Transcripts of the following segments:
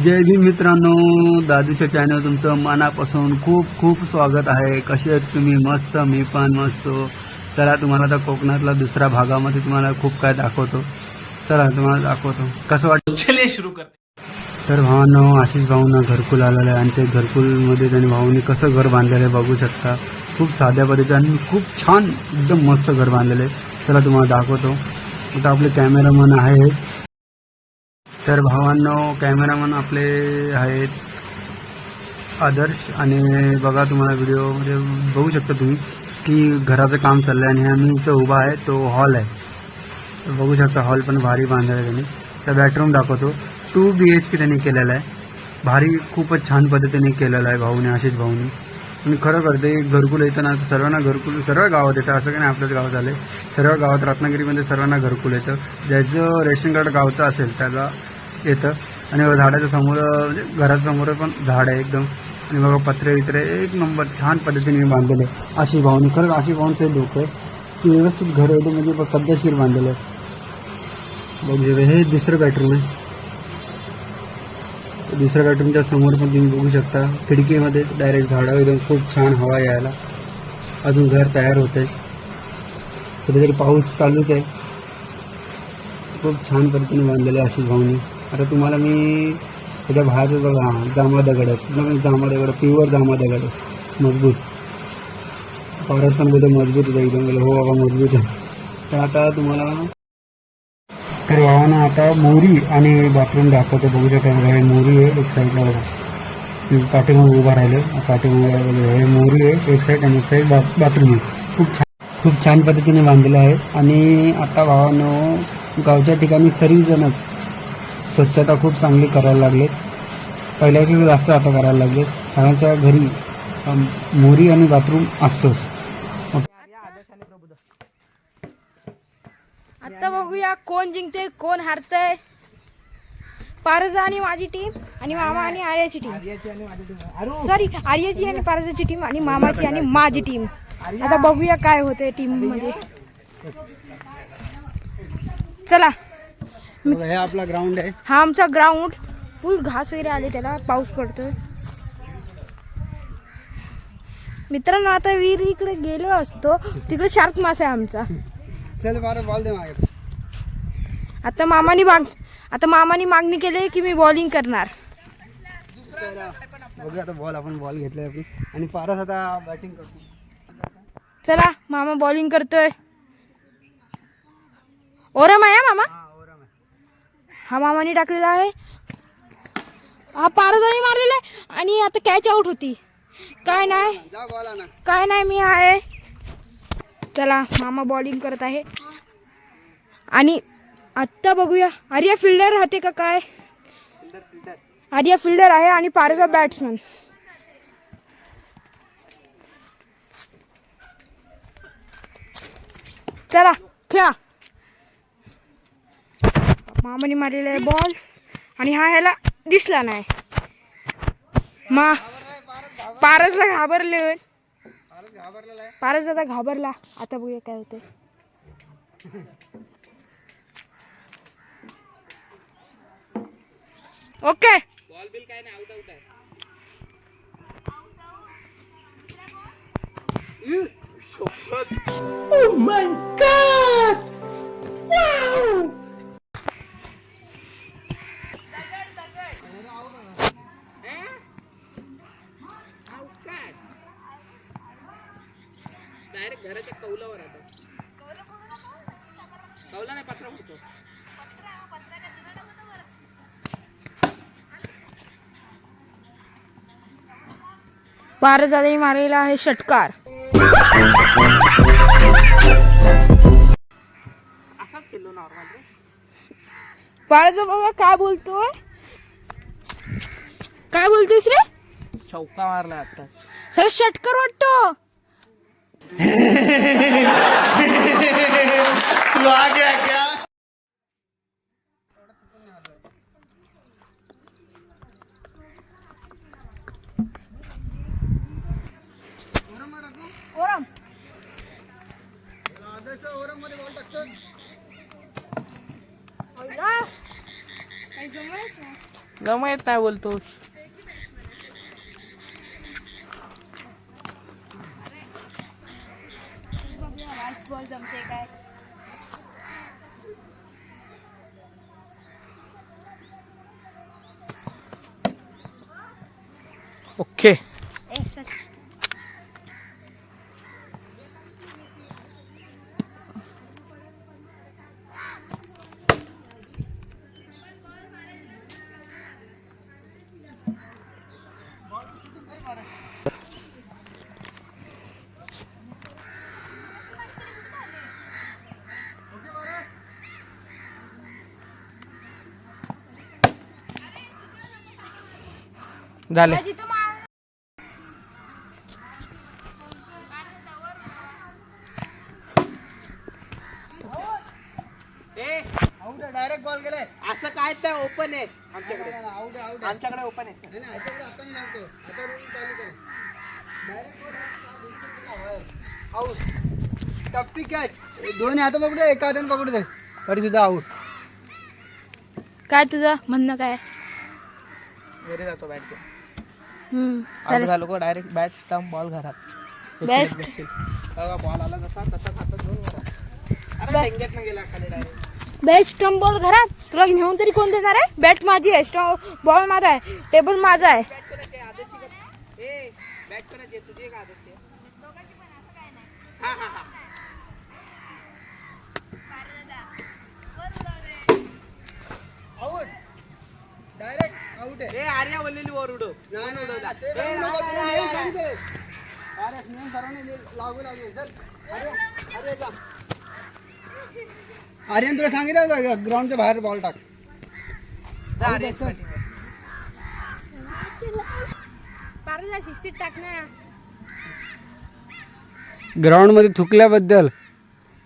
जय भीम मित्रांनो, दादूच्या चॅनल तुमचं मनापासून खूप खूप स्वागत आहे. कसे आहेत तुम्ही? मस्त, मी पण मस्त. चला तुम्हाला आता कोकणातला दुसऱ्या भागामध्ये तुम्हाला खूप काय दाखवतो. चला तुम्हाला दाखवतो कसं वाटतं. चलिए शुरू करते. तर भावांनो, आशिष भाऊंना घरकुल आलेलं आहे आणि ते घरकुलमध्ये त्यांनी भाऊंनी कसं घर बांधलेलं आहे बघू शकता. खूप साध्या पद्धतीने खूप छान एकदम मस्त घर बांधलेलं आहे. चला तुम्हाला दाखवतो. आता आपले कॅमेरामन आहेत. तर भावांनो, कॅमेरामन आपले आहेत आदर्श आणि बघा तुम्हाला व्हिडिओमध्ये बघू शकता तुम्ही की घराचं काम चाललं आहे आणि आम्ही इथं उभा आहे. तो हॉल आहे. तर बघू शकता हॉल पण भारी बांधलेला आहे त्यांनी. तर बेडरूम दाखवतो. 2 BHK त्यांनी केलेला आहे. भारी खूपच छान पद्धतीने केलेलं आहे भाऊने, आशिष भाऊने. आणि खरं करते घरकुल येतं ना, सर्वांना घरकुल सर्व गावात येतं, असं काही नाही आपल्याच गावात झालं आहे. सर्व गावात रत्नागिरीमध्ये सर्वांना घरकुल येतं. ज्याचं रेशन कार्ड गावचं असेल त्याला येतं. आणि झाडाच्या समोर म्हणजे घराच्या समोर पण झाड आहे एकदम. आणि बघा पत्रे वित्रे एक नंबर छान पद्धतीने बांधलेलं आहे आशिष भाऊने. खरं आशिष भाऊंचं डोकं आहे की व्यवस्थित घर एकदम म्हणजे पद्धतशीर बांधलेलं आहे. बघू हे दुसरं बेडरूम आहे. दुसऱ्या बेडरूमच्या समोर पण तुम्ही बघू शकता खिडकीमध्ये डायरेक्ट झाडं एकदम खूप छान हवा यायला. अजून घर तयार होतंय. कुठेतरी पाऊस चालूच आहे. खूप छान पद्धतीने बांधलेलं आहे आशिष भाऊने. आता तुम्हाला मी त्याच्या बाहेरचं बघा जांभळा दगड आहे. जांभळा दगड प्युअर जांभळा दगड आहे मजबूत. पावरात पण एकदम मजबूत आहे एकदम. हो बाबा मजबूत आहे. तर आता तुम्हाला तर भावानं आता मोरी आणि बाथरूम दाखवतो. बघू शकता हे मोरी आहे एक साईडला बघा. पाठीमागे उभा राहिले पाठीमागे हे मोरी आहे एक साईड आणि एक साईड बाथरूम आहे. खूप छान पद्धतीने बांधलेलं आहे. आणि आता भावानं गावच्या ठिकाणी सर्वजणच स्वच्छता खूप चांगली करायला लागलेत. पहिल्यापेक्षा जास्त आता करायला लागलेत. सगळ्यांच्या घरी मोरी आणि बाथरूम असतोच. आता बघूया कोण जिंकते कोण हारतय. पारजा आणि माझी टीम आणि मामा आणि आर्याची टीम. सॉरी, आर्याची आणि पारजाची टीम आणि मामाची आणि माझी टीम. आता बघूया काय होते टीम मध्ये. चला, हे आपला ग्राउंड आहे. हा आमचा ग्राउंड. फुल घास वगैरे आले त्याला, पाऊस पडतोय. मित्रांनो आता विहीर इकडे गेलो असतो, तिकडे शार्क मासा आहे आमचा. चल बारा बॉल दे मागे. आता मामानी मागणी केली की मी बॉलिंग करणार. बघूया आता बॉल आपण बॉल घेतलाय आपण आणि पारस आता बॅटिंग करतो. चला मामा बॉलिंग करतोय. ओरम आहे हा मामा. हा मामाने टाकलेला आहे. हा पारजाने मारलेला आहे आणि आता कॅच आउट होती. काय नाही मी आहे. चला मामा बॉलिंग करत आहे. आणि आत्ता बघूया आर्या फिल्डर राहते का काय. आर्या फिल्डर आहे आणि पारजा बॅट्समन. चला खेळा. मामाने मारलेला आहे बॉल आणि हा ह्याला दिसला नाही. पारसला घाबरले. पारस आता घाबरला. आता बघूया काय होते. ओके बॉल बिल काय नाही, आउट आउट आहे. Oh my God! Wow! Direct घराच्या कौलावर आता. कौला नाही, पत्रा होतो. पारजाने मारलेला आहे षटकार. असाच खेळलो नॉर्मल. पारजा बघा काय बोलतोय. काय बोलतोयस रे. चौका मारला आता. सर षटकार वाटतो. तू आ गया क्या. ओरम ओरम मध्ये बॉल टाकतो. काही जमलंच नाही. जमत नाही बोलतोस. बॉल जमते काय? ओके. झाले. डायरेक्ट बॉल गेलाय. असं काय ते ओपन आहे आमच्याकडे. आउट आउट आमच्याकडे ओपन आहे. नाही नाही, ह्याच्याकडे आता मी सांगतो. आता रूल चालू कर. Direct out. टप्पी कॅच. दोन्ही हात पकडू दे, एका हाताने पकडू दे तरी सुद्धा आउट. काय तुझं म्हणणं काय? घरी जातो बॅट घेऊन. चालेल. झालो का डायरेक्ट बॅट स्टंप बॉल घरात. Best. बॉल आला तसा हातात घेऊन घरात. अरे टेंग्यात न गेला खाली डायरेक्ट. बॅट स्टंप बॉल घरात तुला नेऊन तरी कोण देणार आहे? बॅट माझी आहे, स्टंप बॉल माझा आहे, टेबल माझा आहे. बॅट कोणाची आहे? आदतची का? ए बॅट कोणाची आहे? तुझी आहे का आदतची आहे? हा हा हा. आउट. डायरेक्ट आउट आहे. ए आर्या बोललेली वर उडव. नाही नाही नाही, ते ए, सांगू नको, नाही, तू नाही, नियम नाही. सांगतोय. अरे नियम सर्वांनी लागू लागले. चल अरे अरे जा. आर्यन तुला सांगितलं होतं ग्राउंडच्या बाहेर बॉल टाक. आर्या पारदा शिस्तीत टाक ना. ग्राउंड मध्ये थुकल्याबद्दल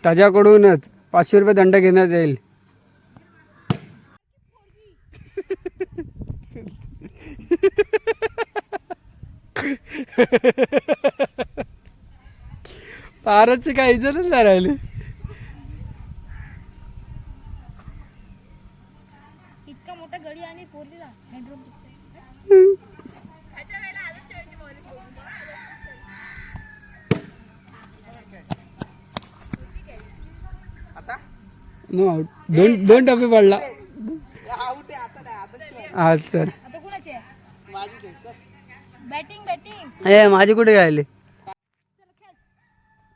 त्याच्याकडूनच 500 रुपये दंड घेण्यात येईल. पारदची काही इज्जतच नाही राहिली. इतका मोठा गडी आणि 4G ला हेडरूम दिसतोय. आता नो आउट. दोन टप्पे पडला. आउट आहे. आता नाही आदतची आहे. हा सर. आता कुणाची आहे? माझीच आहे. चल. बॅटिंग. ए माझी कुठे राहिली? चल खेळ.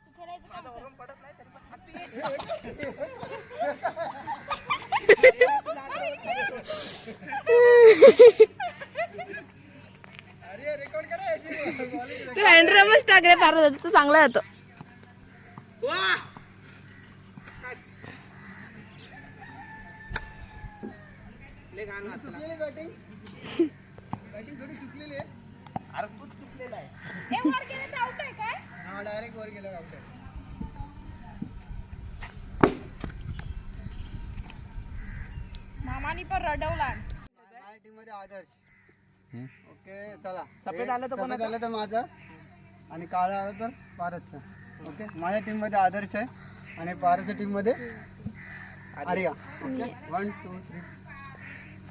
तू खेळायचं काम कर. वरून पडत नाही तरी पण हात तू ये. तू हँडरमच टाक रे पारदा, तो चांगला जातो. वा. ले गाणं वाचला. बॅटिंग थोडी चुकलेली आहे. अरे तूच चुकलेला आहे. हे वर गेलं तर आउट आहे काय? हा डायरेक्ट वर गेला आउट आहे. मामानी पण रडवला. माझ्या टीम मध्ये आदर्श. ओके चला. सफेद आलं तर सफेद कोणाचं? आलं तर माझं आणि काळं आलं तर पारसचं. ओके माझ्या टीम मध्ये आदर्श आहे आणि पारसच्या टीम मध्ये आर्या. ओके 1 2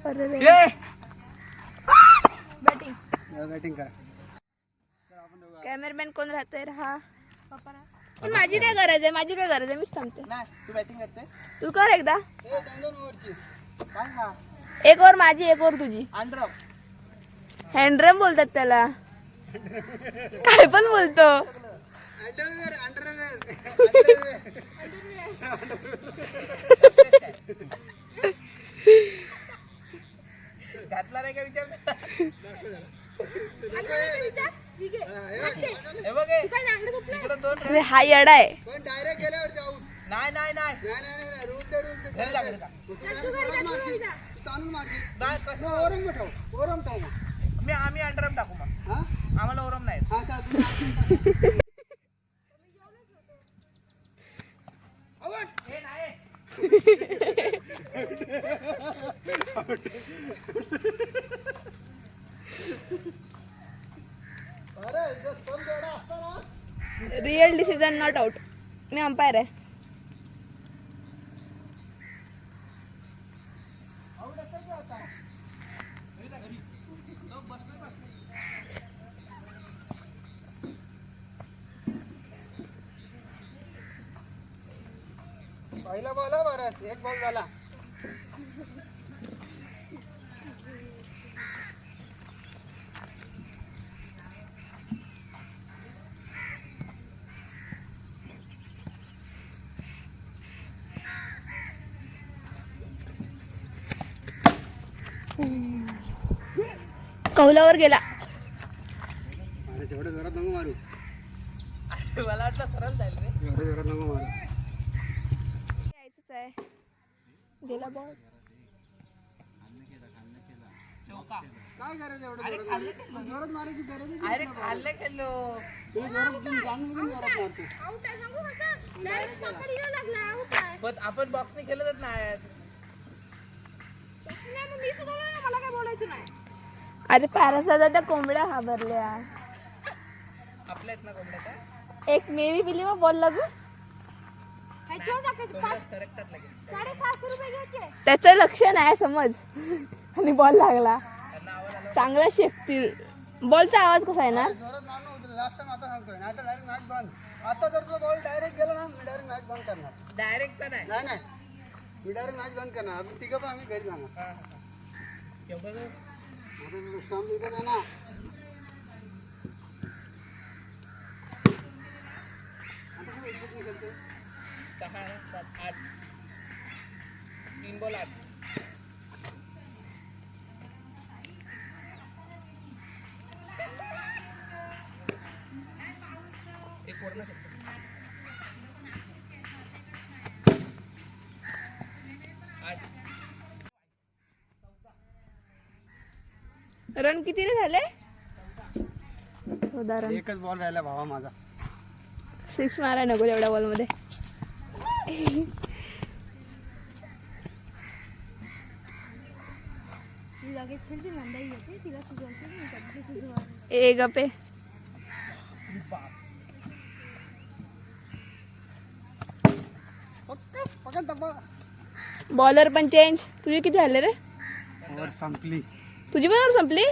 3 ये. बॅटिंग. बॅटिंग करा. कॅमेरामॅन कोण राहतंय? हा पण माझी काय गरज आहे? माझी काय गरज आहे? मीच थांबते. नाही तू बॅटिंग करते. तू कर एकदा. ए 2 ओव्हरची. सांग ना. एक ओव्हर माझी, एक ओव्हर तुझी. अंडरम. हँडरम बोलतात त्याला. काय पण बोलतो. Underwear underwear. घातला नाही का विचार. हे बघ हे. इकडं दोन अरे हा येडा आहे. पण डायरेक्ट गेल्यावर आउट. नाही नाही नाही नाही नाही नाही रूल ते रूल ते घरी जा, घरी जा. ताणून मारशील. नाही कसं. ओरम ठेव. ओरम ठेव मग. आम्ही अंडरम टाकू मग. हा आम्हाला ओरम नाही. हा का हे नाही. अरे जो स्टंप एवढा असता ना. Real decision not out. Me umpire आहे. आउट असेल का आता? पहिला बॉल बरं, एक बॉल झाला. कौलावर गेला. अरे जेवढं जोरात नको मारू, मला वाटलं सरळ जाईल रे. एवढं जोरात नको मारू. यायचंच आहे. गेला बॉल. चौका. काय करायचं एवढं अरे जोरात खाल्लं मारू? खेळलो. जोरात मारायची गरज नाही. अरे खाल्लं खेळलो. तुला जोरात जाणून जोरात मारतो. पण आपण बॉक्सने खेळतच नाही. मला काय बोलायचं नाही. अरे पॅरासाचा त्या कोंबड्या घाबरल्या. आपल्या इथनं कोंबड्या का? एक मेवी पिली मग बॉल लागू. कोंबड्या सरकतात लगेच. त्याचं लक्ष नाही समज. आणि बॉल लागला. त्यांना आवाज आला. चांगला शेकतील. बॉलचा आवाज कसा आहे ना? जोरात मारणं होतं. लास्ट टाइम आता सांगतोय, नाही तर डायरेक्ट मॅच बंद. आता जर तुझा बॉल डायरेक्ट गेला ना, मी डायरेक्ट मॅच बंद करणार. डायरेक्ट तर नाही. नाही नाही, मी डायरेक्ट मॅच बंद करणार. आपण तिघं पण आम्ही घरी जाणार. हा, हा. एवढं आता तुझं स्टॉम तिथं आहे ना. आता कुठे इज्जत नाही करते. 6, 7, 8. 3 बॉल 8. एक वर ना शकतो. 8. रन कितीने झाले? 14 रन. एकच बॉल राहिला भावा माझा. 6 मारा नको तेवढ्या बॉल मध्ये. ए गपे. पकड डब्बा. बॉलर पण चेंज. तुझी किती झाले रे? ओव्हर संपली. तुझी पण ओव्हर संपली?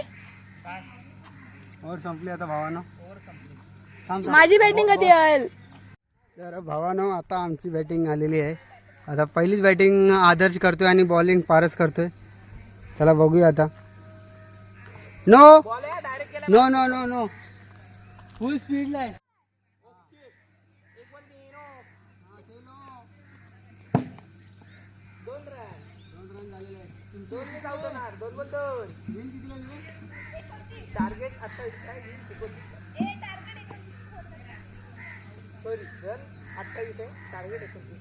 काय? ओव्हर संपली आता भावानं. ओव्हर संपली. थांब. माझी बॅटिंग कधी येईल? तर भावानं आता आमची बॅटिंग आलेली आहे. आता पहिलीच बॅटिंग आदर्श करतोय आणि बॉलिंग पारस करतोय. चला बघूया आता. नो बॉल आहे डायरेक्ट केला. No no no no, full स्पीडला आहे. एक बॉल 2 रन. 2 रन झालेले आहेत. 2 ने जाऊ देणार. 2 बॉल 2. विन कितीला दिले? टार्गेट आता काय घेईल? सॉरी, रन 28 आहे. टार्गेट 29.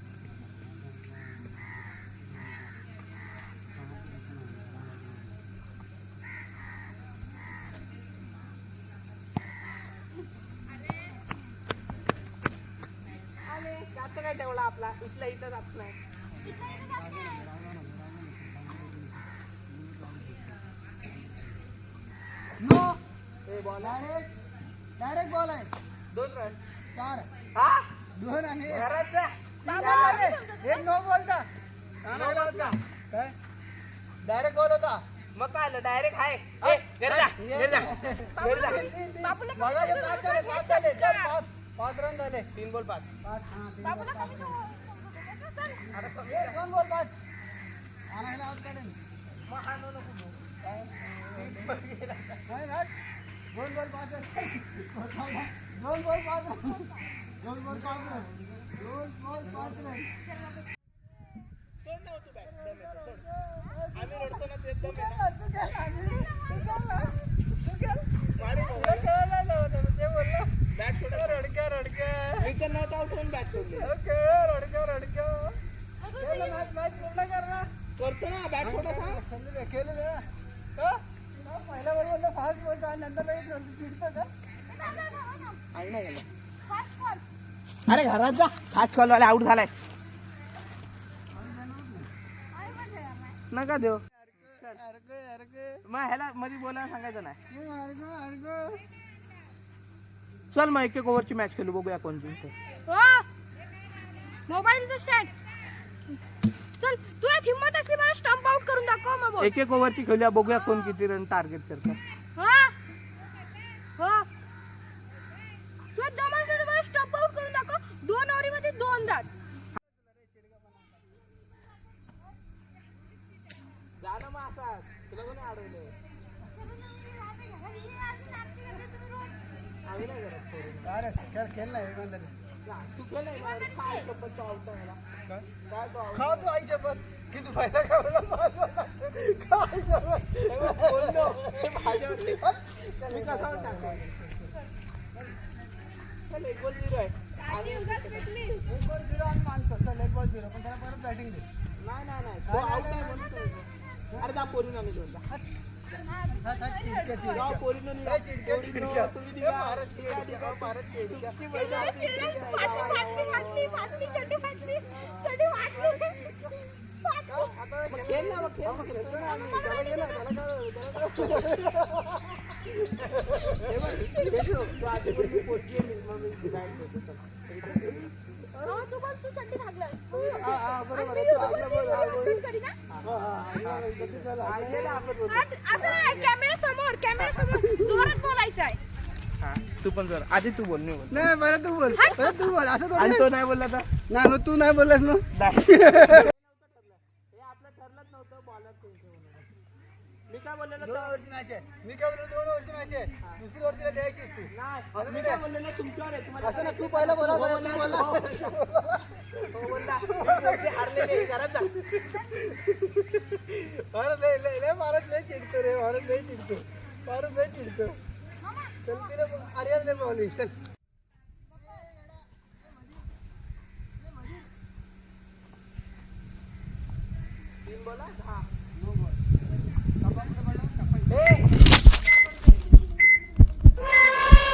जास्त काय ठेवला आपला इथला इथं जात नाही. नो, हे बॉल डायरेक्ट बॉल आहे. 2 रन. 4 हा 2 आणि घरात जा. एक नो बॉलचा. नो बॉलचा. काय डायरेक्ट बॉल होता. मग काय आलं डायरेक्ट आहे. ए, घरी जा, घरी जा, घरी जा. बघा हे 5 झाले, 5 झाले. 5 रन झाले. 3 बॉल 5. 5 आता 2 बॉल 5 आणायला आउट काढेल. मग हा नो नको घेऊ. नाही ना, 2 बॉल 5 2 बॉल 5 2 बॉल 5 2 बॉल 5 सोड ना तू बॅट. दम येतो, सोड. आम्ही रडतो ना ते दम येतो. मारू नको. बॅट सोडा. मी तर नॉट आउट होऊन बॅट सोडली. करतो ना बॅट सोडा. पहिल्या बरोबर फास्ट बोलतो आणि नंतर चिडतो का? अरे घरात जा. फास्ट कॉल वाला आउट झालाय. नका देऊ. मग ह्याला मध्ये बोलायला सांगायचं नाही. चल मग 1-1 ओव्हरची मॅच खेळू, बघूया कोण जिंकतो. मोबाईलचं स्टँड. चल तू एक हिम्मत असली मला स्टंप आउट करून दाखव मग बोल. एक एक ओव्हरची खेळूया, बघूया कोण किती रन टार्गेट करतात. हा हो तू दमाने मला स्टंप आउट करून दाखव. 2 ओव्हरीमध्ये 2 दात. जा ना मग असा, तुला कोणी अडवलं? आम्ही नाही करत पोरी. खेळ नाही तू केलंय ना, काय कपलचा आउट आहे मला? काय तो out? खाऊ तू आई शपथ की तू पहिला खावला काय शपथ बोललो, ते माझ्यावरती. मी कसा out टाकू? चल, 1-0 आहे. आणि एक बॉल 0 आणि मानतो. चल 1 बॉल 0 पण त्याला परत बॅटिंग दे. नाही तो out आहे म्हणून तो. अरे जा पोरीनं आणि दोन जा. जाऊ पोरीनं आणि जा. पोरीनं, तुम्ही दिगा. तुमची मजा होती. मग खेळ ना, मग खेळ, मग खेळ. हे बघ, हे शो, तू आधी पण मी पोरगी आहे, मग मी बॅट देतो. चल. तू बोल तू चड्डी घागला. बरोबर आहे, तू आपलं बोल, हा, बोल. ये ना, आपण बोलू. असं नाही कॅमेरा समोर जोरात बोलायचं आहे. हा, तू पण जर आधी तू बोल, नाही बोल. नाही परत तू बोल असं आणि तो नाही बोलला तर नाही मग तू नाही बोललास मग हे आपलं ठरलंच नव्हतं बॉलर चेंज होणार. मी काय बोललेलो 2 ओव्हरची मॅच आहे. मी काय बोललो 2 ओव्हरची मॅच आहे. दुसरी ओव्हरला द्यायचीच तू. नाही, मी काय बोललेलो तुमच्यावर आहे. तुम्हाला असं ना तू पहिला बोला हो बोलला. मी हारलेले घरात जा. भारत लय चिडतो रे. भारत लय चिडतो. चल तिला आर्याला दे बॉलिंग. चल तीन बोला. हा.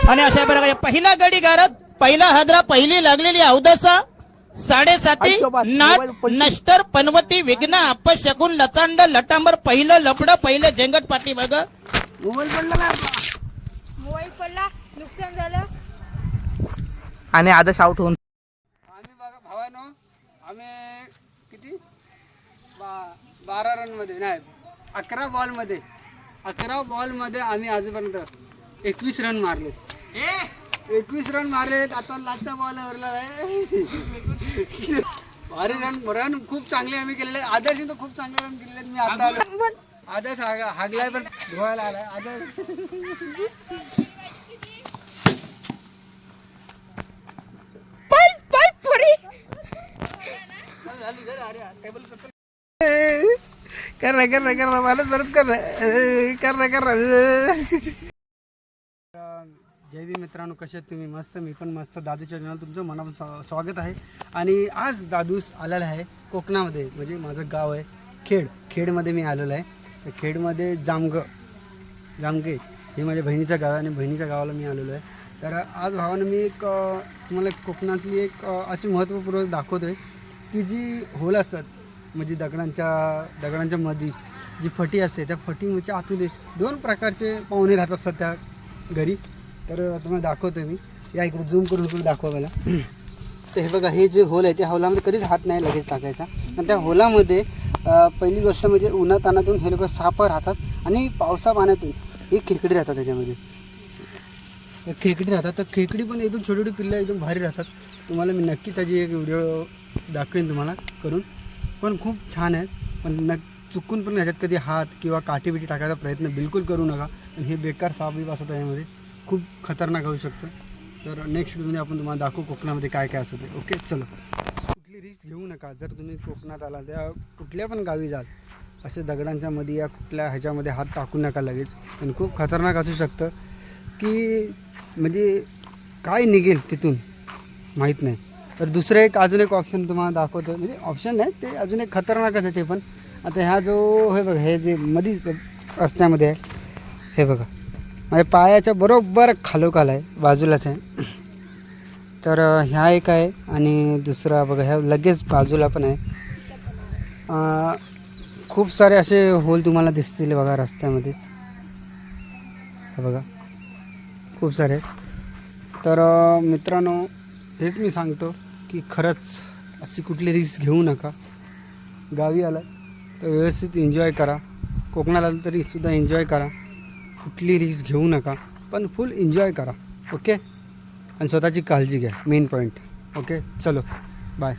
आणि अशा प्रकारे पहिला गडी गारत, पहिला हादरा, पहिली लागलेली अवदसा 7:30 नाट नष्टर पनवती विघ्न अपशकुन लचांड लटांबर पहिलं लपड पहिलं जेंगट पाठी बघ. मोबाईल पडला नुकसान झालं. आणि आदर्श आउट होऊन आम्ही बघा भावानो, आम्ही किती 12 रन मध्ये नाही 11 बॉल मध्ये आम्ही आजपर्यंत 21 रन मारले. 21 रन मारले. आता लास्टच्या बॉलवरला भारी रन खूप चांगले आम्ही केलेले. आदर्श तर खूप चांगले रन केलेले. मी आता आलो. आदर्श हागलाय पण धुवायला आलाय आदर्श. कर मालच परत कर. जय भीम मित्रांनो, कसे आहेत तुम्ही? मस्त. मी पण मस्त. दादूच्या चॅनल तुमचं मनापासून स्वागत आहे. आणि आज दादूस आलेला आहे कोकणामध्ये, म्हणजे माझं गाव आहे खेडमध्ये मी आलेलो आहे. तर खेडमध्ये जामगे हे माझ्या बहिणीचं गाव आहे आणि बहिणीच्या गावाला मी आलेलो आहे. तर आज भावानं मी एक तुम्हाला कोकणातली एक अशी महत्त्वपूर्ण दाखवतो आहे की जी होल असतात, म्हणजे दगडांच्या मध्ये जी फटी असते, त्या फटीच्या आतमध्ये 2 प्रकारचे पाहुणे राहत असतात त्या घरी. तर तुम्हाला दाखवतो मी. या इकडे झूम करून इकडे दाखवा मला. तर हे बघा, हे जे होल आहे त्या होलामध्ये कधीच हात नाही लगेच टाकायचा. आणि त्या होलामध्ये पहिली गोष्ट म्हणजे उन्हातानातून हे लोक सापं राहतात आणि पावसा पाण्यातून ही खेकडी राहतात. त्याच्यामध्ये खेकडी राहतात. तर खेकडी पण एकदम छोटी छोटी पिल्लं एकदम भारी राहतात. तुम्हाला मी नक्की त्याची एक व्हिडिओ दाखवेन तुम्हाला करून. पण खूप छान आहे. पण चुकून पण ह्याच्यात कधी हात किंवा काठी बिटी टाकायचा प्रयत्न बिलकुल करू नका. आणि हे बेकार साप असतं त्याच्यामध्ये, खूप खतरनाक होऊ शकतं. तर नेक्स्ट व्हिडिओमध्ये आपण तुम्हाला दाखवू कोकणामध्ये काय काय असतं ते. ओके, चलो. कुठली रिस्क घेऊ नका. जर तुम्ही कोकणात आला त्या कुठल्या पण गावी जाल, असे दगडांच्या मध्ये या कुठल्या ह्याच्यामध्ये हात टाकू नका लगेच. पण खूप खतरनाक असू शकतं की म्हणजे काय निघेल तिथून माहीत नाही. तर दुसरं अजून एक ऑप्शन तुम्हाला दाखवतो. म्हणजे ऑप्शन नाही, ते अजून एक खतरनाकच आहे ते पण. आता ह्या जो हे बघा, हे जे मध्ये रस्त्यामध्ये आहे, हे बघा माझ्या पायाच्या बरोबर खालोखाल आहे, बाजूलाच आहे. तर ह्या एक आहे आणि दुसरा बघा ह्या लगेच बाजूला पण आहे. खूप सारे असे होल तुम्हाला दिसतील बघा रस्त्यामध्येच. हे बघा खूप सारे. तर मित्रांनो, हेच मी सांगतो की खरंच अशी कुठली रिस्क घेऊ नका. गावी आला तर व्यवस्थित एन्जॉय करा. कोकणात आलं तरी सुद्धा एन्जॉय करा. कुठली रिस्क घेऊ नका, पण फुल एन्जॉय करा. ओके. आणि स्वतःची काळजी घ्या, मेन पॉईंट. ओके, चलो बाय.